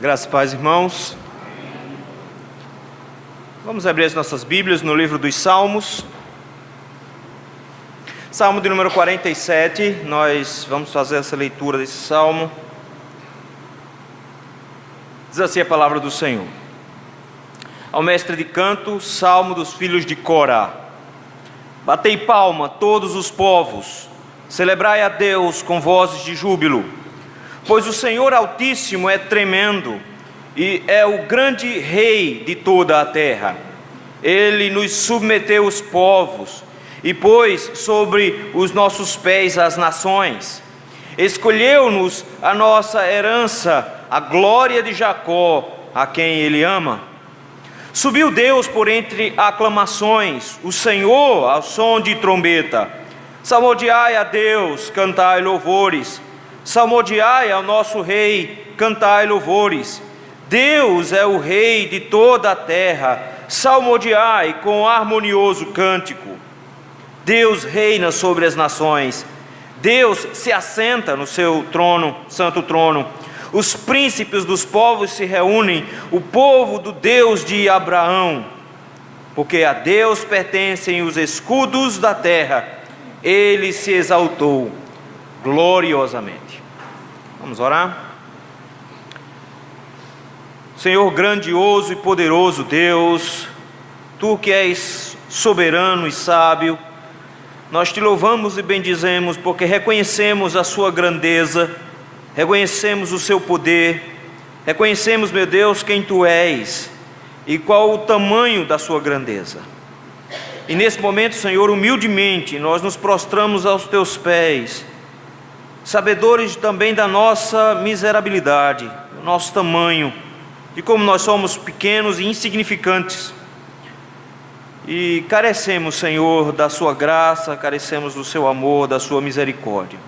Graças e paz, irmãos. Vamos abrir as nossas Bíblias no livro dos Salmos. Salmo de número 47, nós vamos fazer essa leitura desse salmo. Diz assim a palavra do Senhor. Ao mestre de canto, salmo dos filhos de Corá. Batei palma, todos os povos, celebrai a Deus com vozes de júbilo, pois o Senhor Altíssimo é tremendo e é o grande Rei de toda a terra. Ele nos submeteu os povos e pôs sobre os nossos pés as nações. Escolheu-nos a nossa herança, a glória de Jacó, a quem Ele ama. Subiu Deus por entre aclamações, o Senhor ao som de trombeta. Salmodiai a Deus, cantai louvores. Salmodiai ao nosso Rei, cantai louvores. Deus é o Rei de toda a terra, salmodiai com harmonioso cântico. Deus reina sobre as nações, Deus se assenta no seu trono, santo trono. Os príncipes dos povos se reúnem, o povo do Deus de Abraão, porque a Deus pertencem os escudos da terra, Ele se exaltou gloriosamente. Vamos orar? Senhor grandioso e poderoso Deus, Tu que és soberano e sábio, nós Te louvamos e bendizemos porque reconhecemos a Sua grandeza, reconhecemos o Seu poder, reconhecemos, meu Deus, quem Tu és e qual o tamanho da Sua grandeza. E nesse momento, Senhor, humildemente, nós nos prostramos aos Teus pés, sabedores também da nossa miserabilidade, do nosso tamanho, de como nós somos pequenos e insignificantes. E carecemos, Senhor, da Sua graça, carecemos do Seu amor, da Sua misericórdia.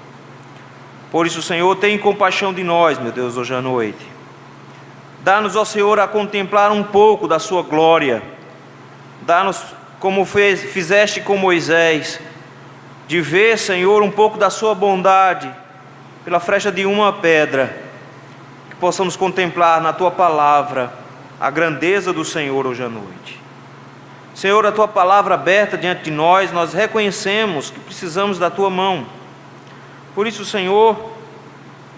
Por isso, Senhor, tenha compaixão de nós, meu Deus, hoje à noite. Dá-nos, ó Senhor, a contemplar um pouco da Sua glória. Dá-nos, como fizeste com Moisés, de ver, Senhor, um pouco da Sua bondade, pela frecha de uma pedra, que possamos contemplar na Tua palavra a grandeza do Senhor hoje à noite. Senhor, a Tua palavra aberta diante de nós, nós reconhecemos que precisamos da Tua mão. Por isso, Senhor,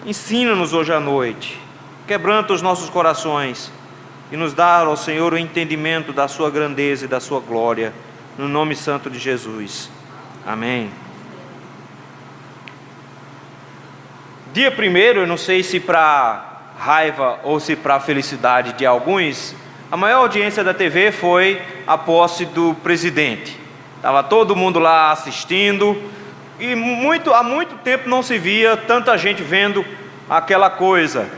ensina-nos hoje à noite, quebranta os nossos corações e nos dá, ó Senhor, o entendimento da Sua grandeza e da Sua glória, no nome santo de Jesus. Amém. Dia primeiro, eu não sei se para raiva ou se para felicidade de alguns, a maior audiência da TV foi a posse do presidente. Estava todo mundo lá assistindo e há muito tempo não se via tanta gente vendo aquela coisa.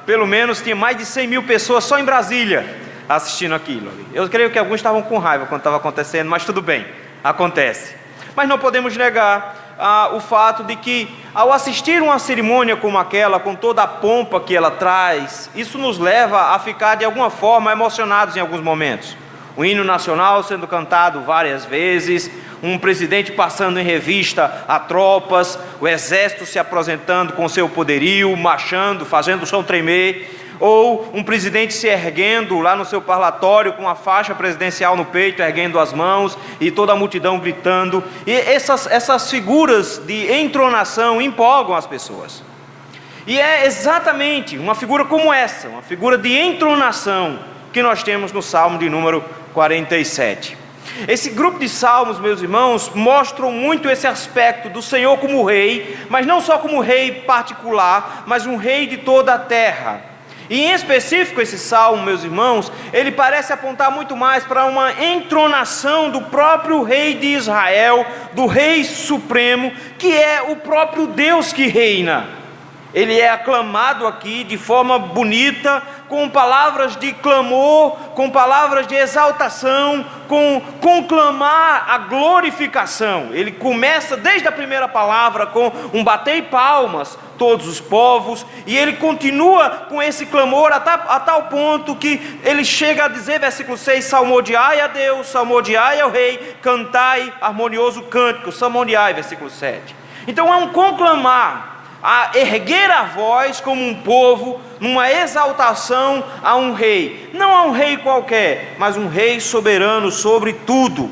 Pelo menos tinha mais de 100 mil pessoas só em Brasília assistindo aquilo. Eu creio que alguns estavam com raiva quando estava acontecendo, mas tudo bem, acontece. Mas não podemos negar o fato de que, ao assistir uma cerimônia como aquela, com toda a pompa que ela traz, isso nos leva a ficar de alguma forma emocionados em alguns momentos. O hino nacional sendo cantado várias vezes, um presidente passando em revista a tropas, o exército se apresentando com seu poderio, marchando, fazendo o chão tremer, ou um presidente se erguendo lá no seu parlatório com a faixa presidencial no peito, erguendo as mãos e toda a multidão gritando. E essas figuras de entronação empolgam as pessoas. E é exatamente uma figura como essa, uma figura de entronação, que nós temos no Salmo de número 47. Esse grupo de salmos, meus irmãos, mostram muito esse aspecto do Senhor como Rei, mas não só como Rei particular, mas um Rei de toda a terra. E em específico esse salmo, meus irmãos, ele parece apontar muito mais para uma entronação do próprio Rei de Israel, do Rei Supremo, que é o próprio Deus que reina. Ele é aclamado aqui de forma bonita, com palavras de clamor, com palavras de exaltação, com conclamar a glorificação. Ele começa desde a primeira palavra com um batei palmas, todos os povos, e ele continua com esse clamor a tal ponto que ele chega a dizer, versículo 6, salmodiai a Deus, salmodiai ao Rei, cantai harmonioso cântico, salmodiai, versículo 7. Então é um conclamar a erguer a voz como um povo, numa exaltação a um rei. Não a um rei qualquer, mas um rei soberano sobre tudo.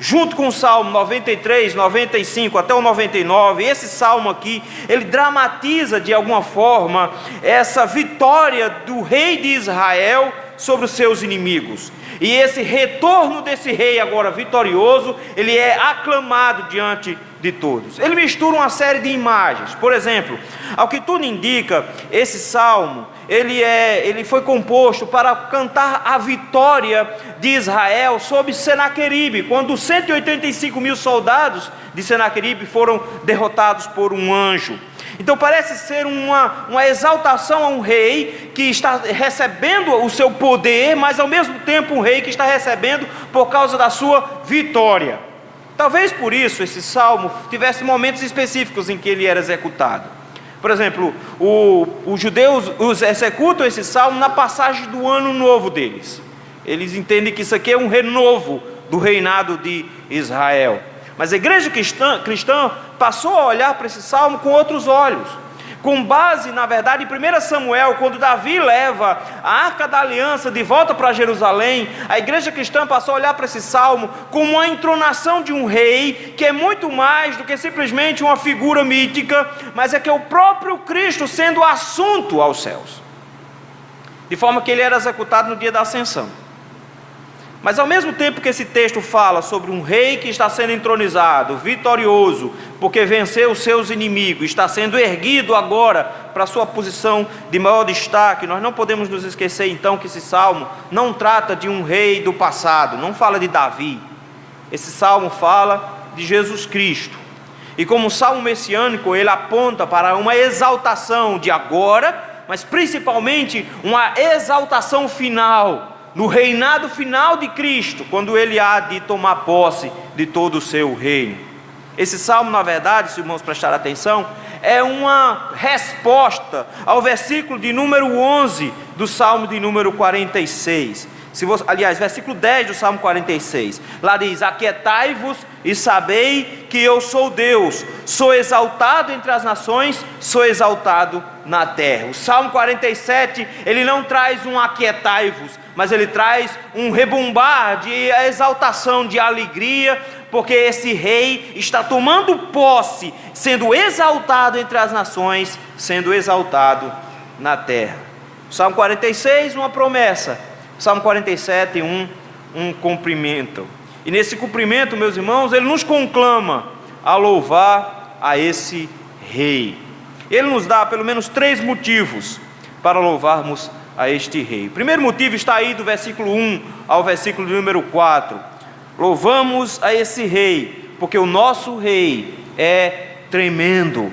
Junto com o Salmo 93, 95 até o 99, esse salmo aqui, ele dramatiza de alguma forma essa vitória do rei de Israel sobre os seus inimigos. E esse retorno desse rei agora vitorioso, ele é aclamado diante de todos. Ele mistura uma série de imagens. Por exemplo, ao que tudo indica, esse salmo, ele foi composto para cantar a vitória de Israel sobre Senaqueribe, quando 185 mil soldados de Senaqueribe foram derrotados por um anjo. Então parece ser uma exaltação a um rei que está recebendo o seu poder, mas ao mesmo tempo um rei que está recebendo por causa da sua vitória. Talvez por isso esse salmo tivesse momentos específicos em que ele era executado. Por exemplo, os judeus executam esse salmo na passagem do ano novo deles. Eles entendem que isso aqui é um renovo do reinado de Israel. Mas a igreja cristã passou a olhar para esse salmo com outros olhos, com base, na verdade, em 1 Samuel, quando Davi leva a Arca da Aliança de volta para Jerusalém. A igreja cristã passou a olhar para esse salmo como uma entronação de um rei, que é muito mais do que simplesmente uma figura mítica, mas é que é o próprio Cristo sendo assunto aos céus, de forma que ele era executado no dia da ascensão. Mas ao mesmo tempo que esse texto fala sobre um rei que está sendo entronizado, vitorioso, porque venceu os seus inimigos, está sendo erguido agora para a sua posição de maior destaque, nós não podemos nos esquecer então que esse salmo não trata de um rei do passado, não fala de Davi. Esse salmo fala de Jesus Cristo. E como um salmo messiânico, ele aponta para uma exaltação de agora, mas principalmente uma exaltação final, no reinado final de Cristo, quando ele há de tomar posse de todo o seu reino. Esse salmo, na verdade, se irmãos prestarem atenção, é uma resposta ao versículo de número 11 do salmo de número 46. Aliás, versículo 10 do salmo 46. Lá diz: aquietai-vos e sabei que eu sou Deus, sou exaltado entre as nações, sou exaltado na terra. O salmo 47, ele não traz um aquietai-vos, mas ele traz um rebumbar de exaltação, de alegria, porque esse rei está tomando posse, sendo exaltado entre as nações, sendo exaltado na terra. O salmo 46, uma promessa. O salmo 47, um cumprimento. E nesse cumprimento, meus irmãos, ele nos conclama a louvar a esse rei. Ele nos dá pelo menos 3 motivos para louvarmos a este rei. O primeiro motivo está aí do versículo 1 ao versículo número 4. Louvamos a esse rei, porque o nosso rei é tremendo.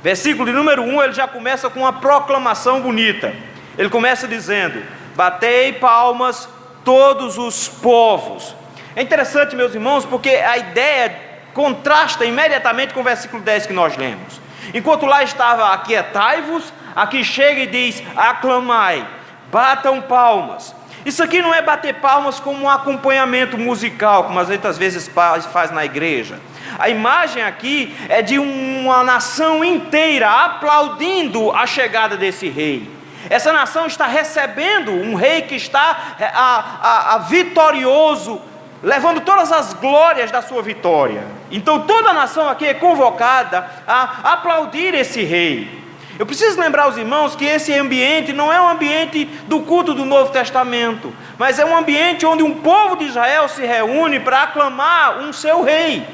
Versículo de número 1, ele já começa com uma proclamação bonita. Ele começa dizendo: batei palmas todos os povos. É interessante, meus irmãos, porque a ideia contrasta imediatamente com o versículo 10 que nós lemos. Enquanto lá estava aquietai-vos, aqui chega e diz: aclamai, batam palmas. Isso aqui não é bater palmas como um acompanhamento musical, como às vezes faz na igreja. A imagem aqui é de uma nação inteira aplaudindo a chegada desse rei. Essa nação está recebendo um rei que está vitorioso, levando todas as glórias da sua vitória. Então toda a nação aqui é convocada a aplaudir esse rei. Eu preciso lembrar aos irmãos que esse ambiente não é um ambiente do culto do Novo Testamento, mas é um ambiente onde um povo de Israel se reúne para aclamar um seu rei.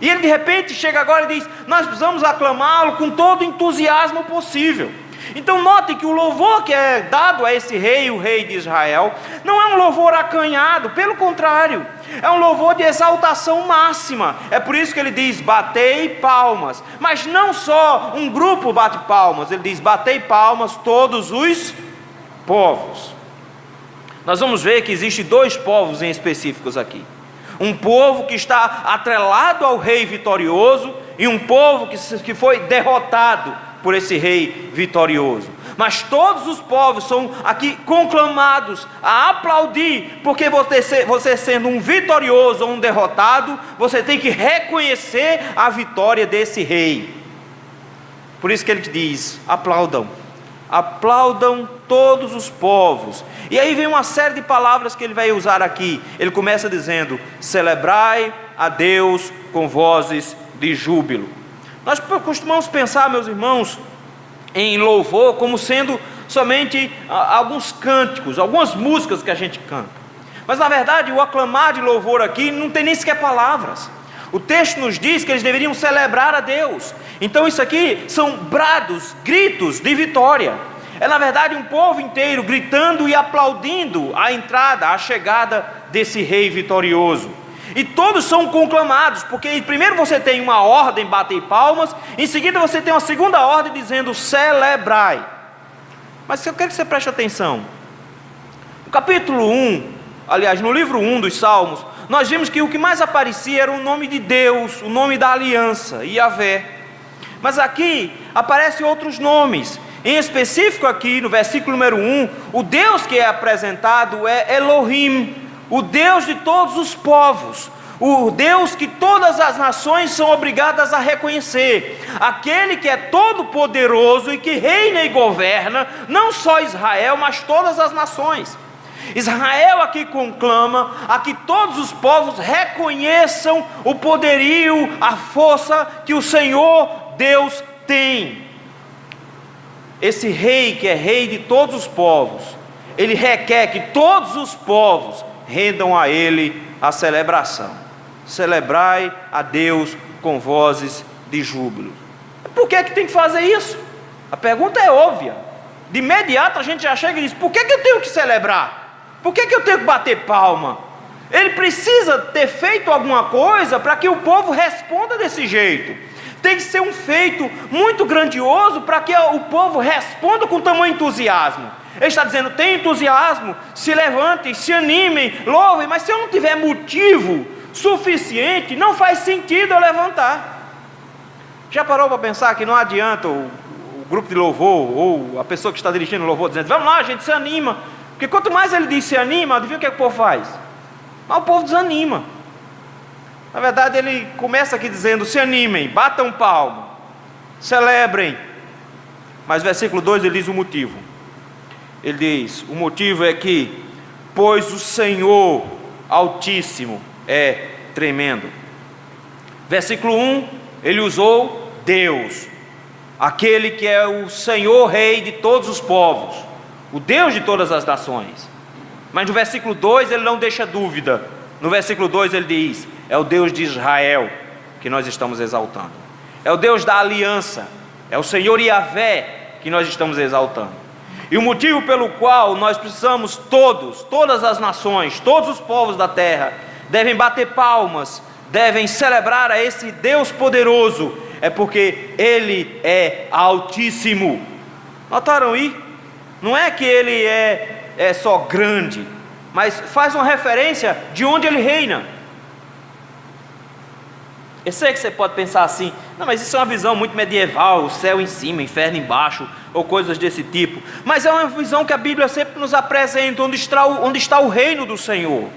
E ele de repente chega agora e diz: nós precisamos aclamá-lo com todo o entusiasmo possível. Então notem que o louvor que é dado a esse rei, o rei de Israel, não é um louvor acanhado, pelo contrário, é um louvor de exaltação máxima. É por isso que ele diz: batei palmas. Mas não só um grupo bate palmas, ele diz: batei palmas todos os povos. Nós vamos ver que existem 2 povos em específicos aqui. Um povo que está atrelado ao rei vitorioso, e um povo que foi derrotado por esse rei vitorioso. Mas todos os povos são aqui conclamados a aplaudir, porque você sendo um vitorioso ou um derrotado, você tem que reconhecer a vitória desse rei. Por isso que ele diz: aplaudam, aplaudam todos os povos. E aí vem uma série de palavras que ele vai usar aqui. Ele começa dizendo: celebrai a Deus com vozes de júbilo. Nós costumamos pensar, meus irmãos, em louvor como sendo somente alguns cânticos, algumas músicas que a gente canta. Mas na verdade o aclamar de louvor aqui não tem nem sequer palavras. O texto nos diz que eles deveriam celebrar a Deus. Então isso aqui são brados, gritos de vitória. É na verdade um povo inteiro gritando e aplaudindo a entrada, a chegada desse rei vitorioso. E todos são conclamados, porque primeiro você tem uma ordem, bater palmas, em seguida você tem uma segunda ordem dizendo: celebrai. Mas eu quero que você preste atenção. No capítulo 1, aliás, no livro 1 dos Salmos, nós vimos que o que mais aparecia era o nome de Deus, o nome da aliança, Yahvé. Mas aqui aparecem outros nomes. Em específico aqui no versículo número 1, o Deus que é apresentado é Elohim, o Deus de todos os povos, o Deus que todas as nações são obrigadas a reconhecer, aquele que é todo poderoso e que reina e governa, não só Israel, mas todas as nações. Israel aqui conclama a que todos os povos reconheçam o poderio, a força que o Senhor Deus tem. Esse rei que é rei de todos os povos, ele requer que todos os povos rendam a ele a celebração. Celebrai a Deus com vozes de júbilo. Por que tem que fazer isso? A pergunta é óbvia. De imediato a gente já chega e diz: por que eu tenho que celebrar? Por que eu tenho que bater palma? Ele precisa ter feito alguma coisa para que o povo responda desse jeito. Tem que ser um feito muito grandioso para que o povo responda com tamanho entusiasmo. Ele está dizendo: tem entusiasmo, se levantem, se animem, louvem. Mas se eu não tiver motivo suficiente, não faz sentido eu levantar. Já parou para pensar que não adianta o grupo de louvor ou a pessoa que está dirigindo o louvor dizendo: vamos lá, a gente se anima. Porque quanto mais ele diz se anima, adivinha o que o povo faz? Mas o povo desanima. Na verdade ele começa aqui dizendo: se animem, batam palma, celebrem. Mas versículo 2 ele diz o motivo. Ele diz: o motivo é que, pois o Senhor Altíssimo é tremendo. Versículo 1, ele usou Deus, aquele que é o Senhor Rei de todos os povos, o Deus de todas as nações. Mas no versículo 2 ele não deixa dúvida. No versículo 2 ele diz: é o Deus de Israel que nós estamos exaltando, é o Deus da aliança, é o Senhor Yahvé que nós estamos exaltando. E o motivo pelo qual nós precisamos todas as nações, todos os povos da terra devem bater palmas, devem celebrar a esse Deus poderoso, é porque Ele é altíssimo. Notaram aí? Não é que Ele é só grande, mas faz uma referência de onde Ele reina. Eu sei que você pode pensar assim: não, mas isso é uma visão muito medieval, o céu em cima, o inferno embaixo, ou coisas desse tipo. Mas é uma visão que a Bíblia sempre nos apresenta, onde está o reino do Senhor.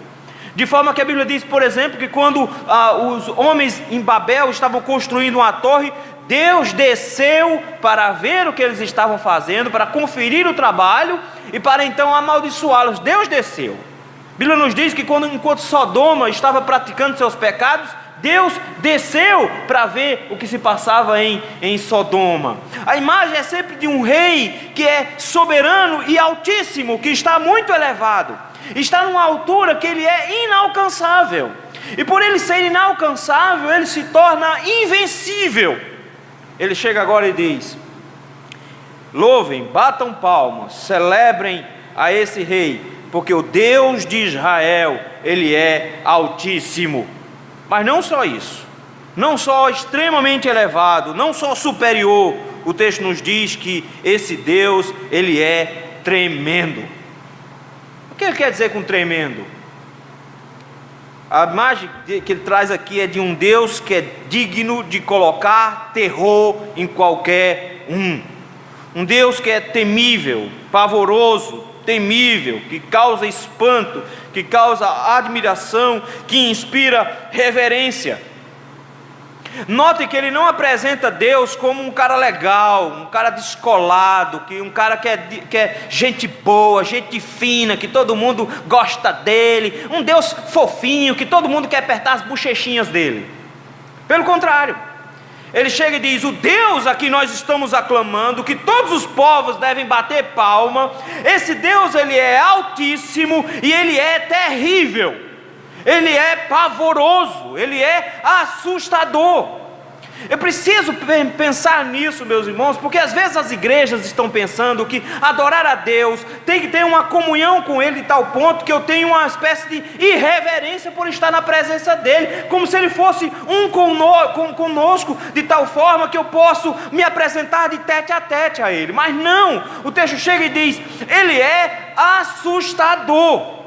De forma que a Bíblia diz, por exemplo, que quando os homens em Babel estavam construindo uma torre, Deus desceu para ver o que eles estavam fazendo, para conferir o trabalho e para então amaldiçoá-los. Deus desceu. A Bíblia nos diz que enquanto Sodoma estava praticando seus pecados, Deus desceu para ver o que se passava em Sodoma. A imagem é sempre de um rei que é soberano e altíssimo, que está muito elevado, está numa altura que ele é inalcançável, e por ele ser inalcançável, ele se torna invencível. Ele chega agora e diz: louvem, batam palmas, celebrem a esse rei, porque o Deus de Israel, ele é altíssimo. Mas não só isso, não só extremamente elevado, não só superior, o texto nos diz que esse Deus, ele é tremendo. O que ele quer dizer com tremendo? A imagem que ele traz aqui é de um Deus que é digno de colocar terror em qualquer um. Um Deus que é temível, pavoroso, temível, que causa espanto, que causa admiração, que inspira reverência. Note que ele não apresenta Deus como um cara legal, um cara descolado, um cara que é gente boa, gente fina, que todo mundo gosta dele, um Deus fofinho, que todo mundo quer apertar as bochechinhas dele. Pelo contrário, ele chega e diz: o Deus a quem nós estamos aclamando, que todos os povos devem bater palma, esse Deus, ele é altíssimo e ele é terrível. Ele é pavoroso, ele é assustador. Eu preciso pensar nisso, meus irmãos, porque às vezes as igrejas estão pensando que adorar a Deus tem que ter uma comunhão com Ele de tal ponto que eu tenho uma espécie de irreverência por estar na presença dEle, como se Ele fosse conosco, de tal forma que eu posso me apresentar de tete a tete a Ele. Mas não, o texto chega e diz: Ele é assustador.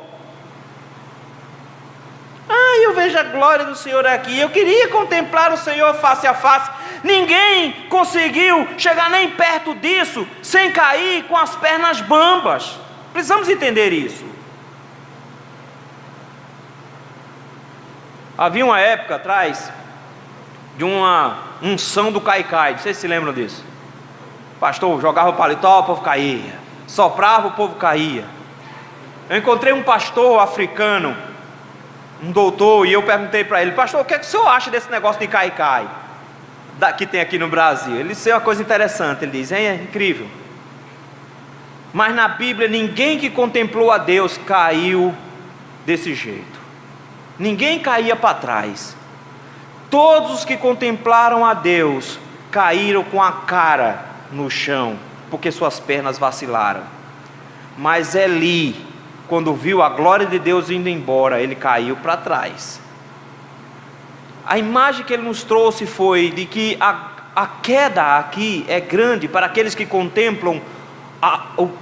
Eu vejo a glória do Senhor aqui, eu queria contemplar o Senhor face a face. Ninguém conseguiu chegar nem perto disso sem cair com as pernas bambas. Precisamos entender isso. Havia uma época atrás de uma unção do caicai, vocês se lembram disso? O pastor jogava o paletó, o povo caía, soprava, o povo caía. Eu encontrei um pastor africano, um doutor, e eu perguntei para ele: pastor, o que é que o senhor acha desse negócio de caicai que tem aqui no Brasil? Ele disse uma coisa interessante, ele diz: é incrível, mas na Bíblia ninguém que contemplou a Deus caiu desse jeito, ninguém caía para trás. Todos os que contemplaram a Deus caíram com a cara no chão, porque suas pernas vacilaram. Mas Eli, quando viu a glória de Deus indo embora, ele caiu para trás. A imagem que ele nos trouxe foi de que a queda aqui é grande para aqueles que contemplam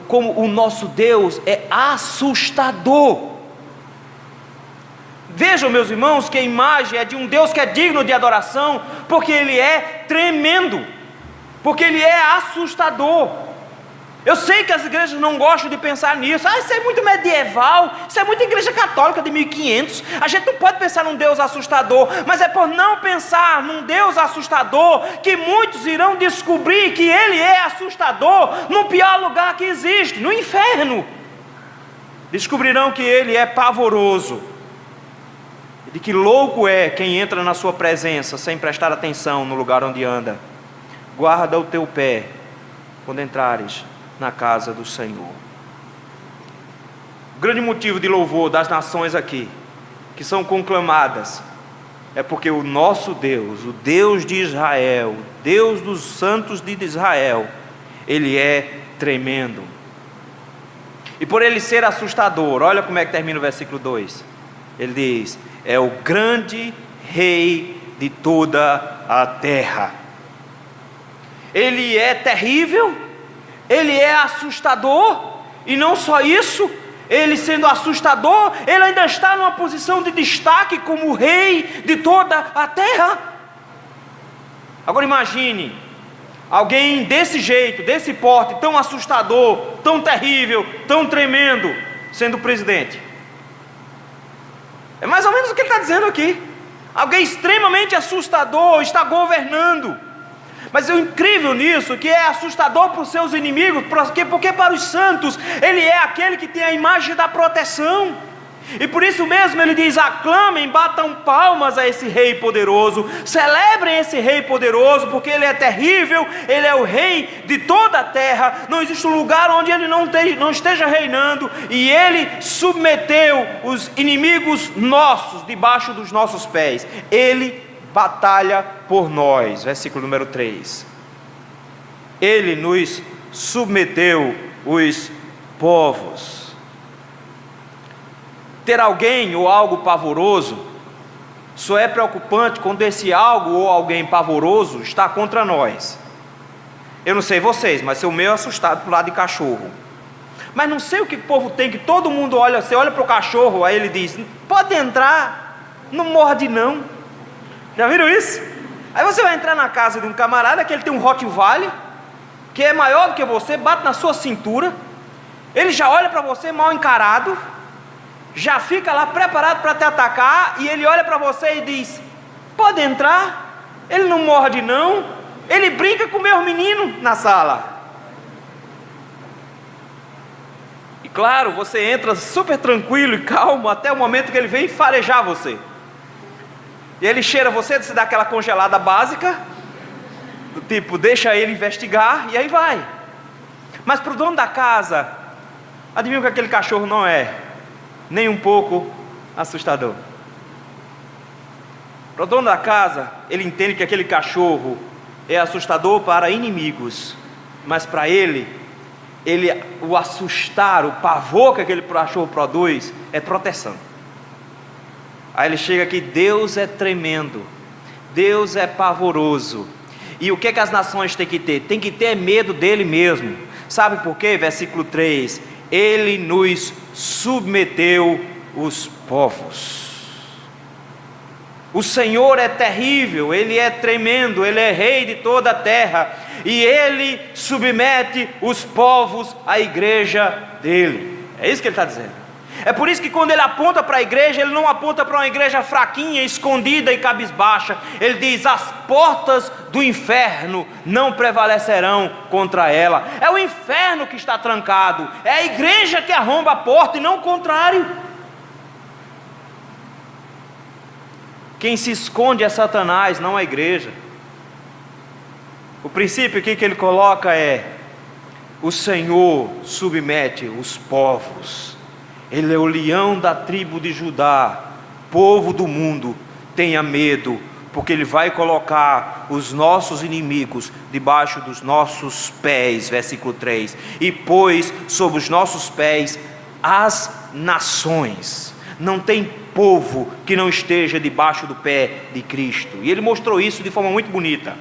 como o nosso Deus é assustador. Vejam, meus irmãos, que a imagem é de um Deus que é digno de adoração, porque Ele é tremendo, porque Ele é assustador. Eu sei que as igrejas não gostam de pensar nisso. Isso é muito medieval, isso é muito igreja católica de 1500. A gente não pode pensar num Deus assustador. Mas é por não pensar num Deus assustador que muitos irão descobrir que Ele é assustador no pior lugar que existe, no inferno. Descobrirão que Ele é pavoroso, de que louco é quem entra na sua presença sem prestar atenção no lugar onde anda. Guarda o teu pé quando entrares na casa do Senhor. O grande motivo de louvor das nações aqui, que são conclamadas, é porque o nosso Deus, o Deus de Israel, o Deus dos santos de Israel, Ele é tremendo. E por Ele ser assustador, olha como é que termina o versículo 2. Ele diz: é o grande Rei de toda a terra. Ele é terrível, Ele é assustador, e não só isso, Ele sendo assustador, Ele ainda está numa posição de destaque como Rei de toda a terra. Agora imagine, alguém desse jeito, desse porte, tão assustador, tão terrível, tão tremendo, sendo presidente. É mais ou menos o que ele está dizendo aqui. Alguém extremamente assustador está governando. Mas o incrível nisso, que é assustador para os seus inimigos, porque para os santos, Ele é aquele que tem a imagem da proteção. E por isso mesmo Ele diz: aclamem, batam palmas a esse Rei poderoso, celebrem esse Rei poderoso, porque Ele é terrível, Ele é o Rei de toda a terra, não existe um lugar onde Ele não esteja reinando, e Ele submeteu os inimigos nossos debaixo dos nossos pés. Ele batalha por nós. Versículo número 3. Ele nos submeteu os povos. Ter alguém ou algo pavoroso só é preocupante quando esse algo ou alguém pavoroso está contra nós. Eu não sei vocês, mas eu meio assustado pro lado de cachorro. Mas não sei o que o povo tem, que todo mundo olha, você olha para o cachorro, aí ele diz: pode entrar, não morde não. Já viram isso? Aí você vai entrar na casa de um camarada que ele tem um Rottweiler, que é maior do que você, bate na sua cintura, ele já olha para você mal encarado, já fica lá preparado para te atacar, e ele olha para você e diz: pode entrar. ele não morde não, ele brinca com meus meninos na sala. E claro, você entra super tranquilo e calmo até o momento que ele vem farejar você. E ele cheira você, você dá aquela congelada básica, do tipo, deixa ele investigar, e aí vai. Mas para o dono da casa, adivinha que aquele cachorro não é nem um pouco assustador. Para o dono da casa, ele entende que aquele cachorro é assustador para inimigos, mas para ele, o assustar, o pavor que aquele cachorro produz é proteção. Aí ele chega aqui, Deus é tremendo, Deus é pavoroso. E o que as nações têm que ter? Tem que ter medo dele mesmo. Sabe por quê? Versículo 3: ele nos submeteu os povos. O Senhor é terrível, Ele é tremendo, Ele é rei de toda a terra, e Ele submete os povos à igreja dele. É isso que Ele está dizendo. É por isso que quando Ele aponta para a igreja, Ele não aponta para uma igreja fraquinha, escondida e cabisbaixa. Ele diz: as portas do inferno não prevalecerão contra ela. É o inferno que está trancado, é a igreja que arromba a porta e não o contrário. Quem se esconde é Satanás, não a igreja. O princípio aqui que ele coloca é: o Senhor submete os povos. Ele é o leão da tribo de Judá. Povo do mundo, tenha medo, porque Ele vai colocar os nossos inimigos debaixo dos nossos pés. Versículo 3: e pôs sobre os nossos pés as nações. Não tem povo que não esteja debaixo do pé de Cristo. E ele mostrou isso de forma muito bonita.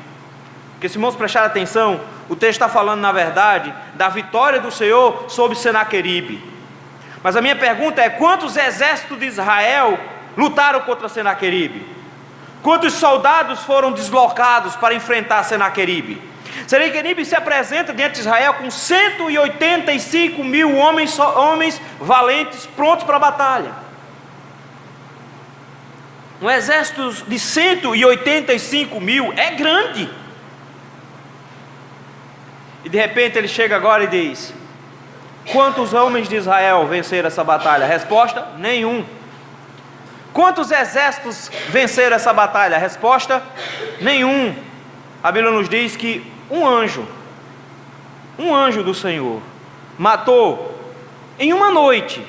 Porque, se irmãos prestarem atenção, o texto está falando, na verdade, da vitória do Senhor sobre Senaqueribe. Mas a minha pergunta é: quantos exércitos de Israel lutaram contra Senaqueribe? Quantos soldados foram deslocados para enfrentar Senaqueribe? Senaqueribe se apresenta diante de Israel com 185 mil homens valentes, prontos para a batalha. Um exército de 185 mil é grande. E de repente ele chega agora e diz: quantos homens de Israel venceram essa batalha? Resposta: nenhum. Quantos exércitos venceram essa batalha? Resposta: nenhum. A Bíblia nos diz que um anjo do Senhor matou em uma noite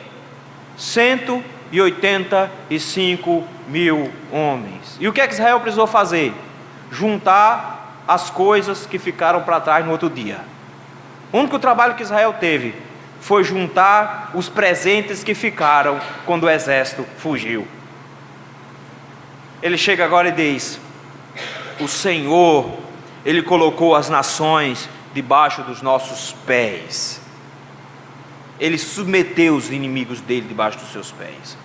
185 mil homens. E o que é que Israel precisou fazer? Juntar as coisas que ficaram para trás no outro dia. O único trabalho que Israel teve foi juntar os presentes que ficaram quando o exército fugiu. Ele chega agora e diz: o Senhor, Ele colocou as nações debaixo dos nossos pés. Ele submeteu os inimigos dele debaixo dos seus pés.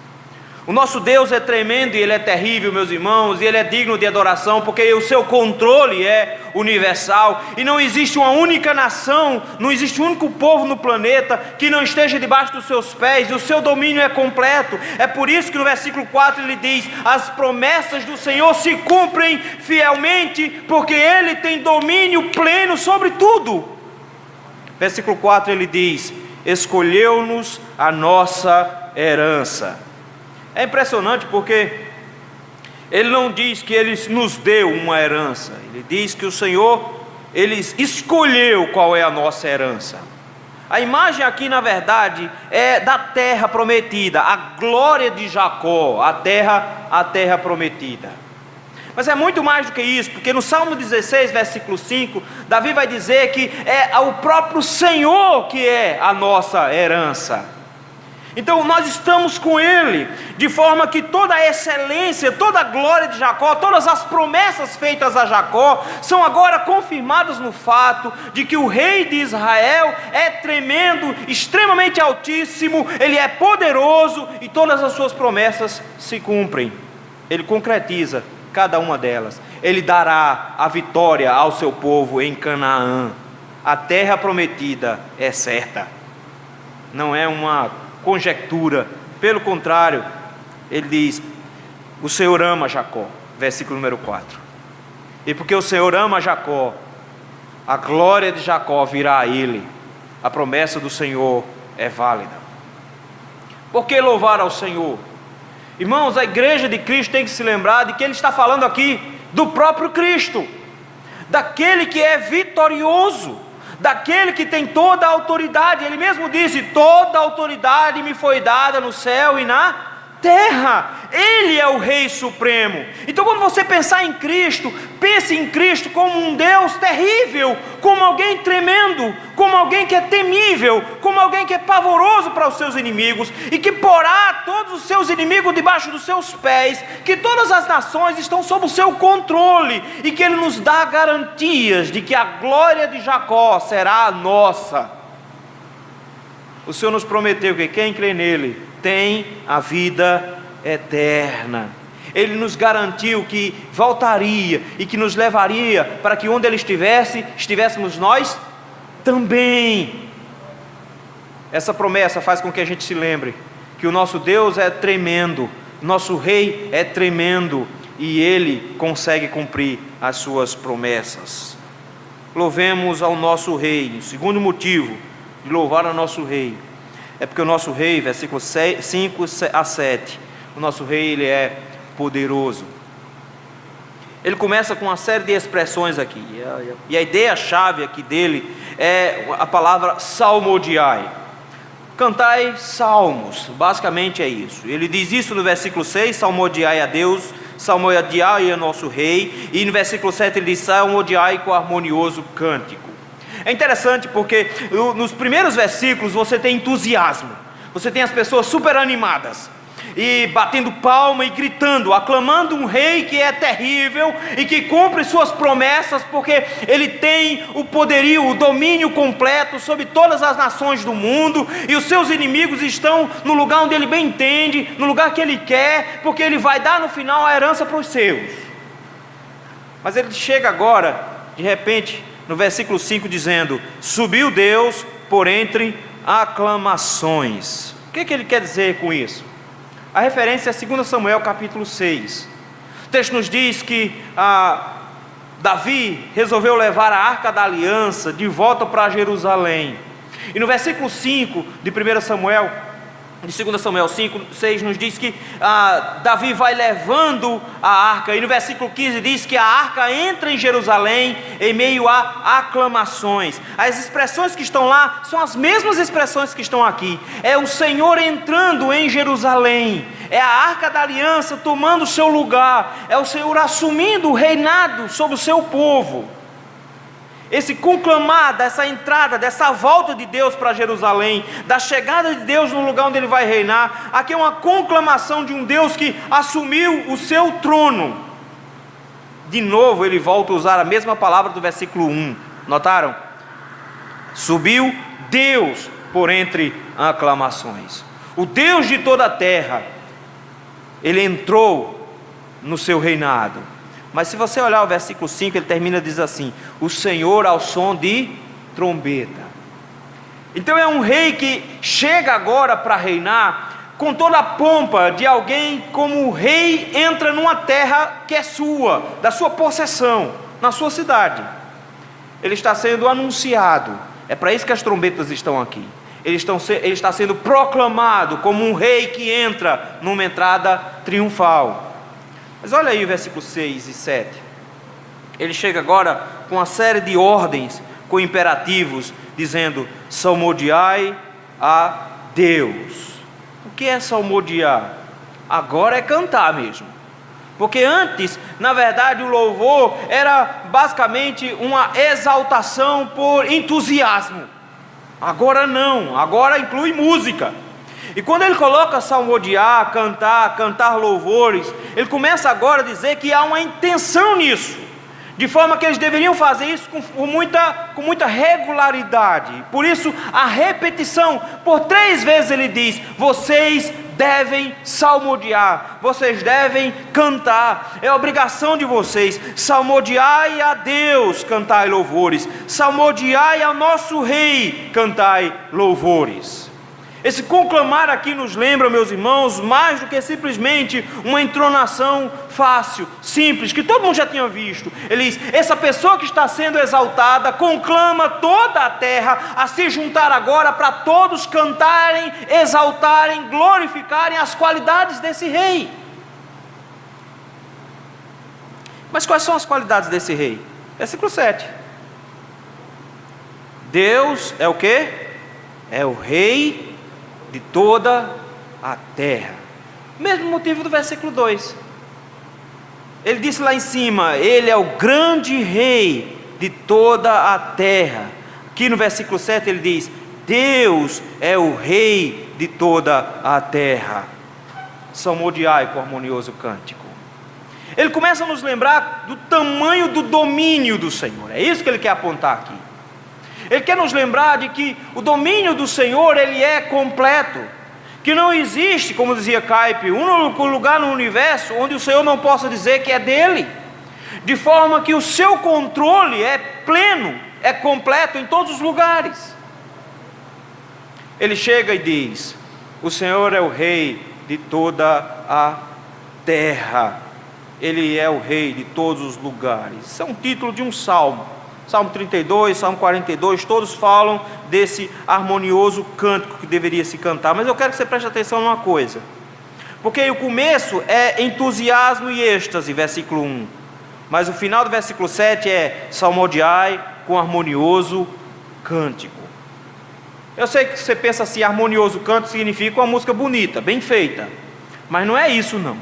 O nosso Deus é tremendo e Ele é terrível, meus irmãos, e Ele é digno de adoração, porque o seu controle é universal, e não existe uma única nação, não existe um único povo no planeta que não esteja debaixo dos seus pés, e o seu domínio é completo. É por isso que no versículo 4 ele diz: as promessas do Senhor se cumprem fielmente, porque Ele tem domínio pleno sobre tudo. Versículo 4 ele diz: escolheu-nos a nossa herança. É impressionante porque ele não diz que Ele nos deu uma herança. Ele diz que o Senhor, Ele escolheu qual é a nossa herança. A imagem aqui, na verdade, é da terra prometida, a glória de Jacó, a terra prometida. Mas é muito mais do que isso, porque no Salmo 16, versículo 5, Davi vai dizer que é o próprio Senhor que é a nossa herança. Então nós estamos com Ele, de forma que toda a excelência, toda a glória de Jacó, todas as promessas feitas a Jacó, são agora confirmadas no fato de que o rei de Israel é tremendo, extremamente altíssimo, Ele é poderoso e todas as suas promessas se cumprem. Ele concretiza cada uma delas. Ele dará a vitória ao seu povo em Canaã. A terra prometida é certa, não é uma conjectura, pelo contrário, ele diz: o Senhor ama Jacó, versículo número 4, E porque o Senhor ama Jacó, a glória de Jacó virá a ele. A promessa do Senhor é válida. Por que louvar ao Senhor? Irmãos, a igreja de Cristo tem que se lembrar de que Ele está falando aqui do próprio Cristo, daquele que é vitorioso, daquele que tem toda a autoridade. Ele mesmo disse: toda a autoridade me foi dada no céu e na terra. Ele é o Rei Supremo. Então, quando você pensar em Cristo, pense em Cristo como um Deus terrível, como alguém tremendo, como alguém que é temível, como alguém que é pavoroso para os seus inimigos, e que porá todos os seus inimigos debaixo dos seus pés, que todas as nações estão sob o seu controle, e que Ele nos dá garantias de que a glória de Jacó será a nossa. O Senhor nos prometeu que quem crê nele tem a vida eterna. Ele nos garantiu que voltaria e que nos levaria para que onde Ele estivesse, estivéssemos nós também. Essa promessa faz com que a gente se lembre que o nosso Deus é tremendo, nosso Rei é tremendo, e Ele consegue cumprir as suas promessas. Louvemos ao nosso Rei. O segundo motivo de louvar ao nosso Rei é porque o nosso Rei, versículos 5 a 7, o nosso Rei, Ele é poderoso. Ele começa com uma série de expressões aqui, e a ideia-chave aqui dele é a palavra salmodiai. Cantai salmos, basicamente é isso. Ele diz isso no versículo 6, salmodiai a Deus, salmodiai a nosso Rei, e no versículo 7 ele diz, salmodiai com harmonioso cântico. É interessante porque nos primeiros versículos você tem entusiasmo, você tem as pessoas super animadas, e batendo palma e gritando, aclamando um Rei que é terrível e que cumpre suas promessas, porque Ele tem o poderio, o domínio completo sobre todas as nações do mundo, e os seus inimigos estão no lugar onde Ele bem entende, no lugar que Ele quer, porque Ele vai dar no final a herança para os seus. Mas Ele chega agora, de repente, no versículo 5 dizendo, subiu Deus por entre aclamações. O que Ele quer dizer com isso? A referência é 2 Samuel capítulo 6. O texto nos diz que Davi resolveu levar a Arca da Aliança de volta para Jerusalém. E no versículo 5 de 1 Samuel, de 2 Samuel 5, 6 nos diz que Davi vai levando a arca, e no versículo 15 diz que a arca entra em Jerusalém em meio a aclamações. As expressões que estão lá são as mesmas expressões que estão aqui. É o Senhor entrando em Jerusalém, é a Arca da Aliança tomando o seu lugar, é o Senhor assumindo o reinado sobre o seu povo. Esse conclamar dessa entrada, dessa volta de Deus para Jerusalém, da chegada de Deus no lugar onde Ele vai reinar, aqui é uma conclamação de um Deus que assumiu o seu trono. De novo ele volta a usar a mesma palavra do versículo 1, notaram? Subiu Deus por entre aclamações. O Deus de toda a terra, Ele entrou no seu reinado. Mas se você olhar o versículo 5, ele termina, diz assim, o Senhor ao som de trombeta. Então é um rei que chega agora para reinar com toda a pompa de alguém como o rei entra numa terra que é sua, da sua possessão, na sua cidade. Ele está sendo anunciado, é para isso que as trombetas estão aqui. Ele está sendo proclamado como um rei que entra numa entrada triunfal. Mas olha aí o versículo 6 e 7. Ele chega agora com uma série de ordens, com imperativos, dizendo, salmodiai a Deus. O que é salmodiar? Agora é cantar mesmo. Porque antes, na verdade, o louvor era basicamente uma exaltação por entusiasmo. Agora não, agora inclui música. E quando ele coloca salmodiar, cantar louvores, ele começa agora a dizer que há uma intenção nisso, de forma que eles deveriam fazer isso com muita regularidade. Por isso a repetição, por 3 vezes ele diz, vocês devem salmodiar, vocês devem cantar, é obrigação de vocês, salmodiai a Deus, cantai louvores, salmodiai ao nosso Rei, cantai louvores. Esse conclamar aqui nos lembra, meus irmãos, mais do que simplesmente uma entonação fácil, simples, que todo mundo já tinha visto. Ele diz: essa pessoa que está sendo exaltada conclama toda a terra a se juntar agora para todos cantarem, exaltarem, glorificarem as qualidades desse rei. Mas quais são as qualidades desse rei? Versículo 7. Deus é o quê? É o rei de toda a terra. Mesmo motivo do versículo 2. Ele disse lá em cima: ele é o grande rei de toda a terra. Aqui no versículo 7 ele diz: Deus é o rei de toda a terra. Salmodiai com harmonioso cântico. Ele começa a nos lembrar do tamanho do domínio do Senhor. É isso que ele quer apontar aqui. Ele quer nos lembrar de que o domínio do Senhor, ele é completo, que não existe, como dizia Kuyper, um único lugar no universo onde o Senhor não possa dizer que é dele, de forma que o seu controle é pleno, é completo em todos os lugares. Ele chega e diz: o Senhor é o rei de toda a terra, ele é o rei de todos os lugares. Isso é um título de um salmo. Salmo 32, Salmo 42, todos falam desse harmonioso cântico que deveria se cantar. Mas eu quero que você preste atenção numa coisa, porque o começo é entusiasmo e êxtase, versículo 1, mas o final do versículo 7 é salmodiai com harmonioso cântico. Eu sei que você pensa assim: harmonioso cântico significa uma música bonita, bem feita, mas não é isso não.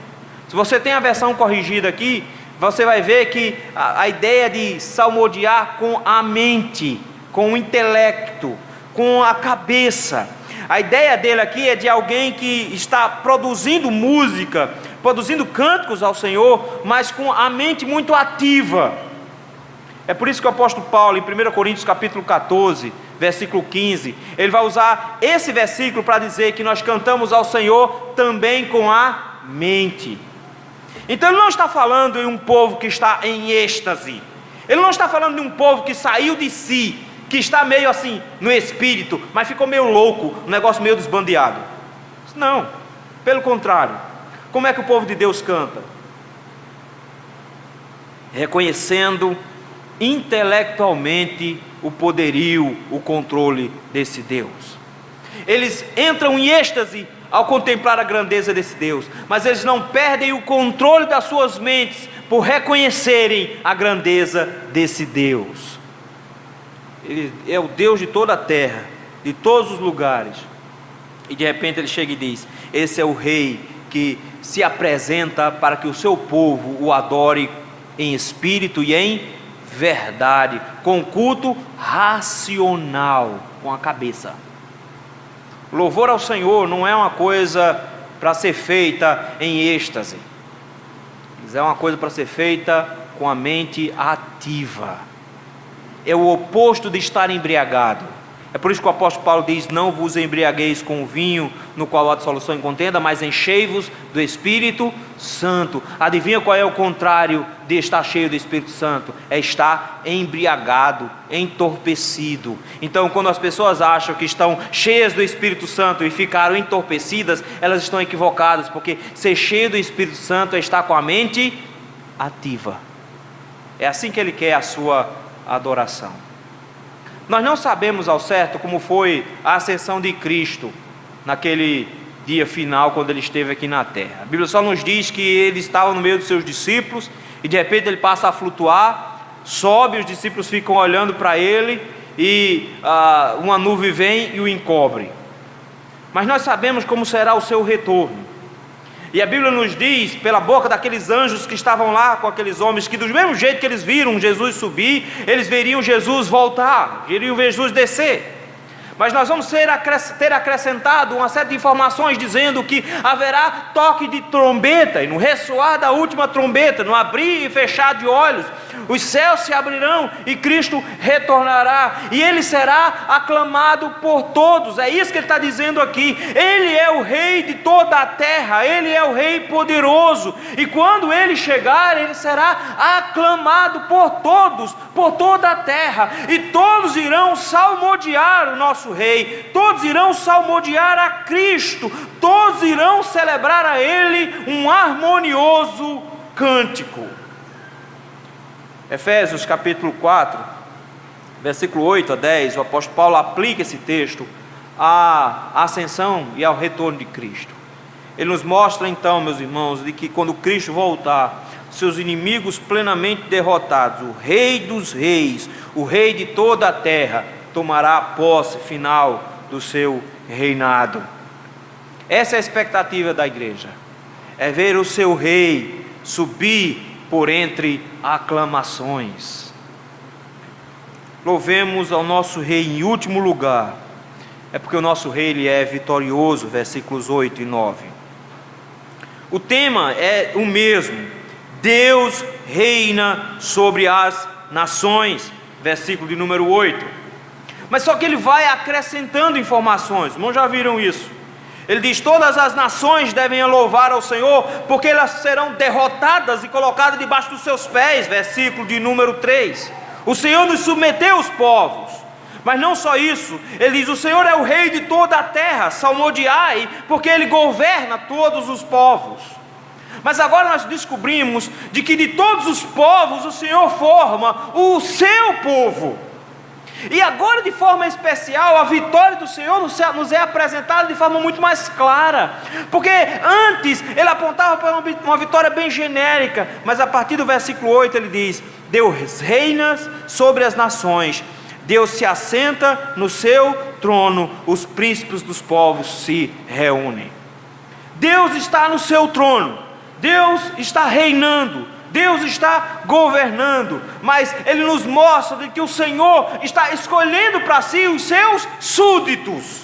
Se você tem a versão corrigida aqui, você vai ver que a ideia de salmodiar com a mente, com o intelecto, com a cabeça, a ideia dele aqui é de alguém que está produzindo música, produzindo cânticos ao Senhor, mas com a mente muito ativa. É por isso que o apóstolo Paulo, em 1 Coríntios capítulo 14, versículo 15, ele vai usar esse versículo para dizer que nós cantamos ao Senhor também com a mente. Então ele não está falando de um povo que está em êxtase, ele não está falando de um povo que saiu de si, que está meio assim no espírito, mas ficou meio louco, um negócio meio desbandeado. Não, pelo contrário. Como é que o povo de Deus canta? Reconhecendo intelectualmente o poderio, o controle desse Deus. Eles entram em êxtase ao contemplar a grandeza desse Deus, mas eles não perdem o controle das suas mentes por reconhecerem a grandeza desse Deus. Ele é o Deus de toda a terra, de todos os lugares. E de repente ele chega e diz: esse é o rei que se apresenta para que o seu povo o adore em espírito e em verdade, com culto racional, com a cabeça. Louvor ao Senhor não é uma coisa para ser feita em êxtase, mas é uma coisa para ser feita com a mente ativa. É o oposto de estar embriagado. É por isso que o apóstolo Paulo diz: não vos embriagueis com o vinho, no qual há dissolução e contenda, mas enchei-vos do Espírito Santo. Adivinha qual é o contrário de estar cheio do Espírito Santo? É estar embriagado, entorpecido. Então, quando as pessoas acham que estão cheias do Espírito Santo e ficaram entorpecidas, elas estão equivocadas, porque ser cheio do Espírito Santo é estar com a mente ativa. É assim que ele quer a sua adoração. Nós não sabemos ao certo como foi a ascensão de Cristo naquele dia final, quando ele esteve aqui na terra. A Bíblia só nos diz que ele estava no meio dos seus discípulos e de repente ele passa a flutuar, sobe, os discípulos ficam olhando para ele e uma nuvem vem e o encobre. Mas nós sabemos como será o seu retorno. E a Bíblia nos diz, pela boca daqueles anjos que estavam lá com aqueles homens, que do mesmo jeito que eles viram Jesus subir, eles veriam Jesus voltar, veriam Jesus descer. Mas nós vamos ter acrescentado uma série de informações dizendo que haverá toque de trombeta, e no ressoar da última trombeta, no abrir e fechar de olhos, os céus se abrirão e Cristo retornará, e Ele será aclamado por todos. É isso que Ele está dizendo aqui. Ele é o Rei de toda a terra, Ele é o Rei poderoso, e quando Ele chegar, Ele será aclamado por todos, por toda a terra, e todos irão salmodiar o nosso nosso Rei, todos irão salmodiar a Cristo, todos irão celebrar a Ele um harmonioso cântico. Efésios capítulo 4, versículo 8 a 10, o apóstolo Paulo aplica esse texto à ascensão e ao retorno de Cristo. Ele nos mostra então, meus irmãos, de que quando Cristo voltar, seus inimigos plenamente derrotados, o Rei dos Reis, o Rei de toda a terra, tomará a posse final do seu reinado. Essa é a expectativa da igreja, é ver o seu Rei subir por entre aclamações. Louvemos ao nosso Rei em último lugar, é porque o nosso Rei ele é vitorioso, versículos 8 e 9. O tema é o mesmo: Deus reina sobre as nações, versículo de número 8. Mas só que ele vai acrescentando informações, irmãos já viram isso. Ele diz: todas as nações devem louvar ao Senhor, porque elas serão derrotadas e colocadas debaixo dos seus pés, versículo de número 3. O Senhor nos submeteu os povos, mas não só isso, ele diz: o Senhor é o Rei de toda a terra, salmodiai, porque Ele governa todos os povos. Mas agora nós descobrimos de que de todos os povos o Senhor forma o seu povo. E agora, de forma especial, a vitória do Senhor nos é apresentada de forma muito mais clara, porque antes ele apontava para uma vitória bem genérica, mas a partir do versículo 8 ele diz: Deus reina sobre as nações, Deus se assenta no seu trono, os príncipes dos povos se reúnem. Deus está no seu trono, Deus está reinando, Deus está governando, mas Ele nos mostra de que o Senhor está escolhendo para si os seus súditos.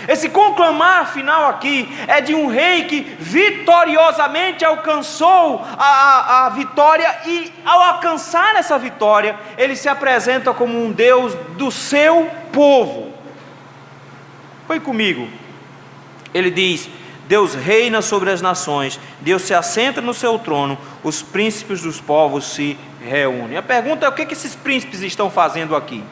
Esse conclamar final aqui é de um rei que vitoriosamente alcançou a vitória, e ao alcançar essa vitória, ele se apresenta como um Deus do seu povo. Foi comigo. Ele diz: Deus reina sobre as nações, Deus se assenta no seu trono, os príncipes dos povos se reúnem. A pergunta é: o que esses príncipes estão fazendo aqui?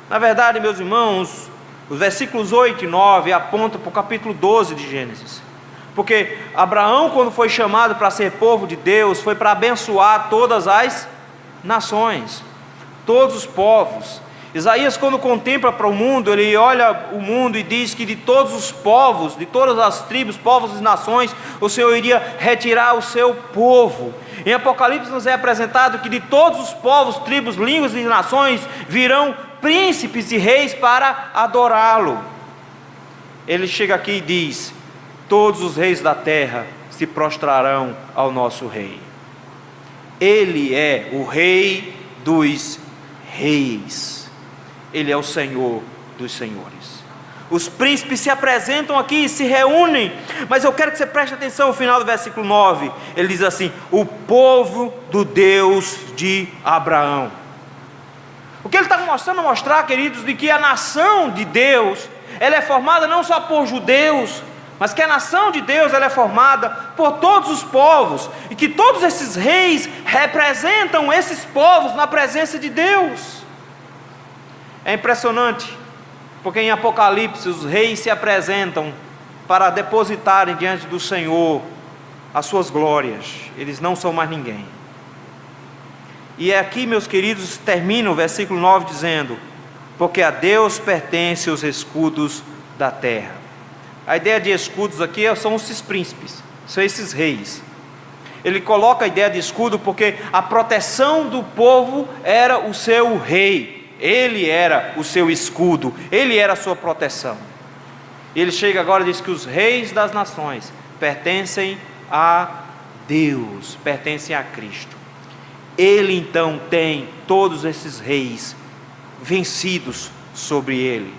Na verdade, meus irmãos, os versículos 8 e 9 apontam para o capítulo 12 de Gênesis. Porque Abraão, quando foi chamado para ser povo de Deus, foi para abençoar todas as nações, todos os povos. Isaías, quando contempla para o mundo, ele olha o mundo e diz que de todos os povos, de todas as tribos, povos e nações, o Senhor iria retirar o seu povo. Em Apocalipse nos é apresentado que de todos os povos, tribos, línguas e nações virão príncipes e reis para adorá-lo. Ele chega aqui e diz: todos os reis da terra se prostrarão ao nosso rei. Ele é o Rei dos reis. Ele é o Senhor dos senhores. Os príncipes se apresentam aqui e se reúnem, mas eu quero que você preste atenção no final do versículo 9. Ele diz assim: o povo do Deus de Abraão. O que ele está mostrando, mostrar, queridos, de que a nação de Deus, ela é formada não só por judeus, mas que a nação de Deus, ela é formada por todos os povos, e que todos esses reis representam esses povos na presença de Deus. É impressionante, porque em Apocalipse os reis se apresentam para depositarem diante do Senhor as suas glórias. Eles não são mais ninguém. E é aqui, meus queridos, termina o versículo 9 dizendo: porque a Deus pertence os escudos da terra. A ideia de escudos aqui são esses príncipes, são esses reis. Ele coloca a ideia de escudo porque a proteção do povo era o seu rei. Ele era o seu escudo, ele era a sua proteção. Ele chega agora e diz que os reis das nações pertencem a Deus, pertencem a Cristo. Ele então tem todos esses reis vencidos sobre ele.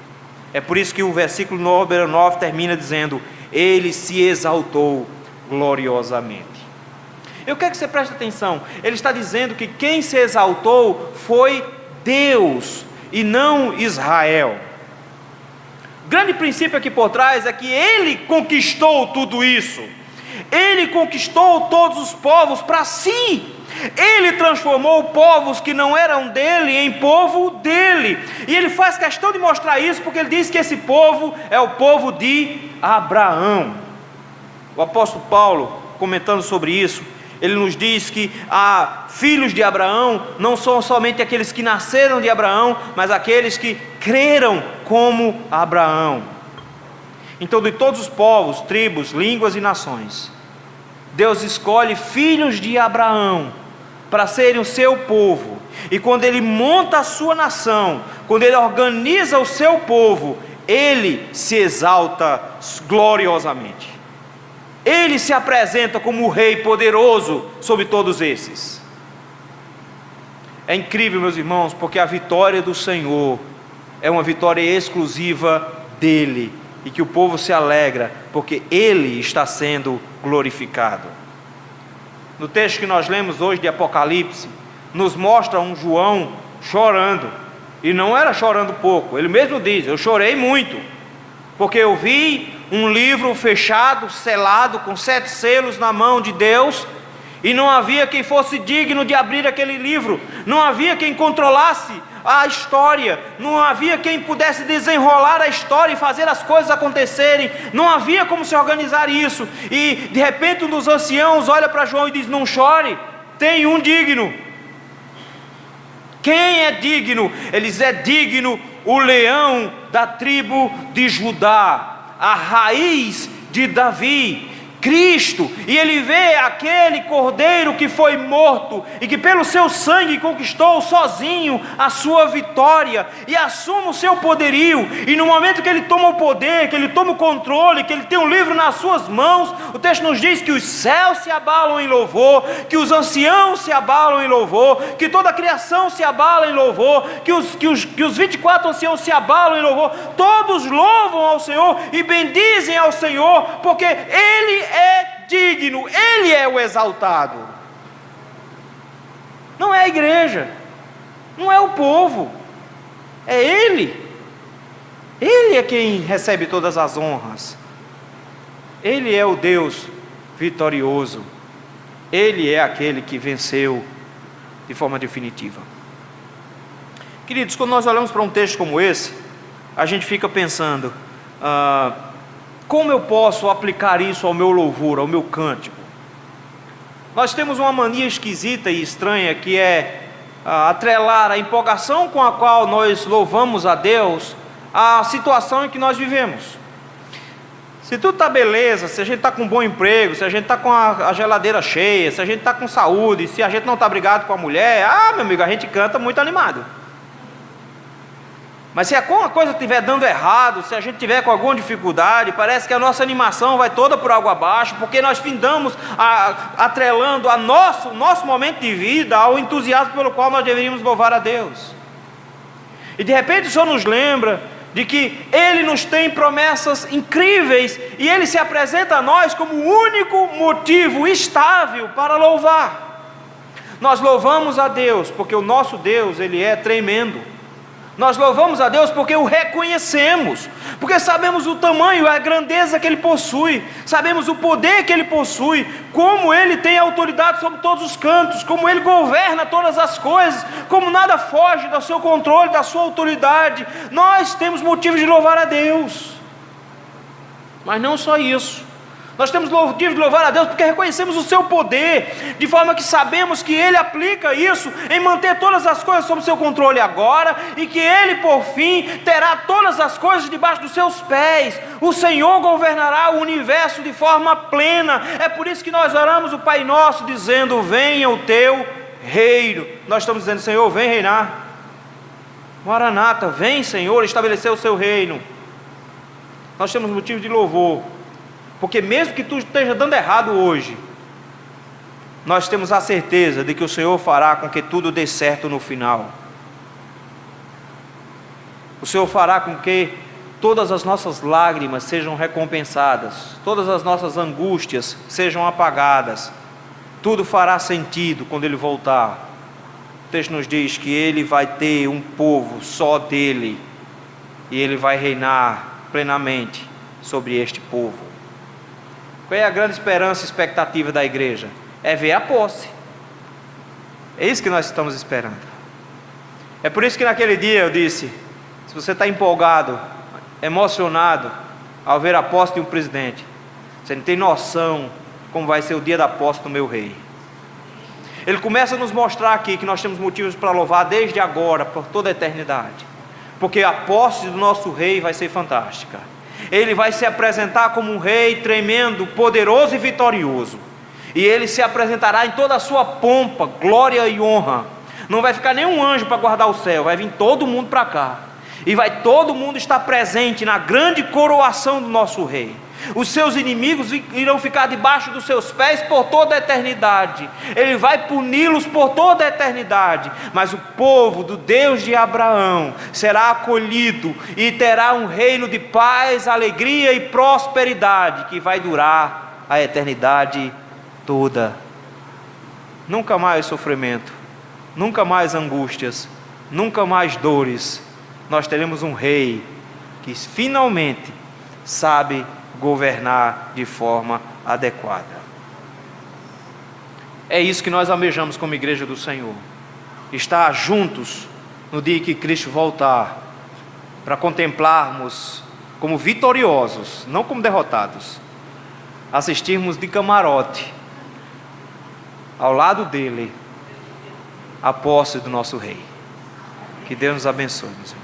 É por isso que o versículo 9 termina dizendo: ele se exaltou gloriosamente. Eu quero que você preste atenção. Ele está dizendo que quem se exaltou foi Deus e não Israel. O grande princípio aqui por trás é que Ele conquistou tudo isso. Ele conquistou todos os povos para si. Ele transformou povos que não eram dele em povo dele. E ele faz questão de mostrar isso, porque ele diz que esse povo é o povo de Abraão. O apóstolo Paulo, comentando sobre isso, ele nos diz que filhos de Abraão não são somente aqueles que nasceram de Abraão, mas aqueles que creram como Abraão. Então, de todos os povos, tribos, línguas e nações, Deus escolhe filhos de Abraão para serem o seu povo. E quando Ele monta a sua nação, quando Ele organiza o seu povo, Ele se exalta gloriosamente. Ele se apresenta como o Rei poderoso sobre todos esses. É incrível, meus irmãos, porque a vitória do Senhor é uma vitória exclusiva dEle, e que o povo se alegra, porque Ele está sendo glorificado. No texto que nós lemos hoje de Apocalipse, nos mostra um João chorando, e não era chorando pouco, ele mesmo diz: eu chorei muito, porque eu vi um livro fechado, selado, com 7 selos na mão de Deus, e não havia quem fosse digno de abrir aquele livro, não havia quem controlasse a história, não havia quem pudesse desenrolar a história e fazer as coisas acontecerem, não havia como se organizar isso. E de repente um dos anciãos olha para João e diz: não chore, tem um digno. Quem é digno? Eles é digno o leão da tribo de Judá, a raiz de Davi, Cristo. E ele vê aquele cordeiro que foi morto e que pelo seu sangue conquistou sozinho a sua vitória e assume o seu poderio. E no momento que ele toma o poder, que ele toma o controle, que ele tem um livro nas suas mãos, o texto nos diz que os céus se abalam em louvor, que os anciãos se abalam em louvor, que toda a criação se abala em louvor, que os 24 anciãos se abalam em louvor. Todos louvam ao Senhor e bendizem ao Senhor, porque Ele é digno, Ele é o exaltado. Não é a igreja, não é o povo, é Ele. Ele é quem recebe todas as honras. Ele é o Deus vitorioso. Ele é aquele que venceu de forma definitiva. Queridos, quando nós olhamos para um texto como esse, a gente fica pensando: como eu posso aplicar isso ao meu louvor, ao meu cântico? Nós temos uma mania esquisita e estranha, que é atrelar a empolgação com a qual nós louvamos a Deus à situação em que nós vivemos. Se tudo está beleza, se a gente está com um bom emprego, se a gente está com a geladeira cheia, se a gente está com saúde, se a gente não está brigado com a mulher, meu amigo, a gente canta muito animado. Mas se alguma coisa estiver dando errado, se a gente tiver com alguma dificuldade, parece que a nossa animação vai toda por água abaixo, porque nós findamos atrelando o nosso momento de vida ao entusiasmo pelo qual nós deveríamos louvar a Deus. E de repente o Senhor nos lembra de que Ele nos tem promessas incríveis, e Ele se apresenta a nós como o único motivo estável para louvar. Nós louvamos a Deus porque o nosso Deus, Ele é tremendo. Nós louvamos a Deus porque o reconhecemos, porque sabemos o tamanho, a grandeza que Ele possui, sabemos o poder que Ele possui, como Ele tem autoridade sobre todos os cantos, como Ele governa todas as coisas, como nada foge do seu controle, da sua autoridade. Nós temos motivo de louvar a Deus. Mas não só isso. Nós temos motivo de louvar a Deus porque reconhecemos o seu poder, de forma que sabemos que Ele aplica isso em manter todas as coisas sob seu controle agora, e que Ele por fim terá todas as coisas debaixo dos seus pés. O Senhor governará o universo de forma plena. É por isso que nós oramos o Pai Nosso dizendo: venha o teu reino. Nós estamos dizendo: Senhor, vem reinar. Maranata, vem, Senhor, estabelecer o seu reino. Nós temos motivo de louvor, porque mesmo que tudo esteja dando errado hoje, nós temos a certeza de que o Senhor fará com que tudo dê certo no final. O Senhor fará com que todas as nossas lágrimas sejam recompensadas, todas as nossas angústias sejam apagadas. Tudo fará sentido quando Ele voltar. O texto nos diz que Ele vai ter um povo só dEle, e Ele vai reinar plenamente sobre este povo. Qual é a grande esperança e expectativa da igreja? É ver a posse. É isso que nós estamos esperando. É por isso que naquele dia eu disse: se você está empolgado, emocionado ao ver a posse de um presidente, você não tem noção como vai ser o dia da posse do meu rei. Ele começa a nos mostrar aqui que nós temos motivos para louvar desde agora, por toda a eternidade, porque a posse do nosso rei vai ser fantástica. Ele vai se apresentar como um rei tremendo, poderoso e vitorioso, e ele se apresentará em toda a sua pompa, glória e honra. Não vai ficar nenhum anjo para guardar o céu, vai vir todo mundo para cá, e vai todo mundo estar presente na grande coroação do nosso rei. Os seus inimigos irão ficar debaixo dos seus pés por toda a eternidade. Ele vai puni-los por toda a eternidade. Mas o povo do Deus de Abraão será acolhido e terá um reino de paz, alegria e prosperidade que vai durar a eternidade toda. Nunca mais sofrimento, nunca mais angústias, nunca mais dores. Nós teremos um rei que finalmente sabe governar de forma adequada. É isso que nós almejamos como igreja do Senhor: estar juntos no dia que Cristo voltar, para contemplarmos como vitoriosos, não como derrotados, assistirmos de camarote ao lado dele a posse do nosso rei. Que Deus nos abençoe, meus irmãos.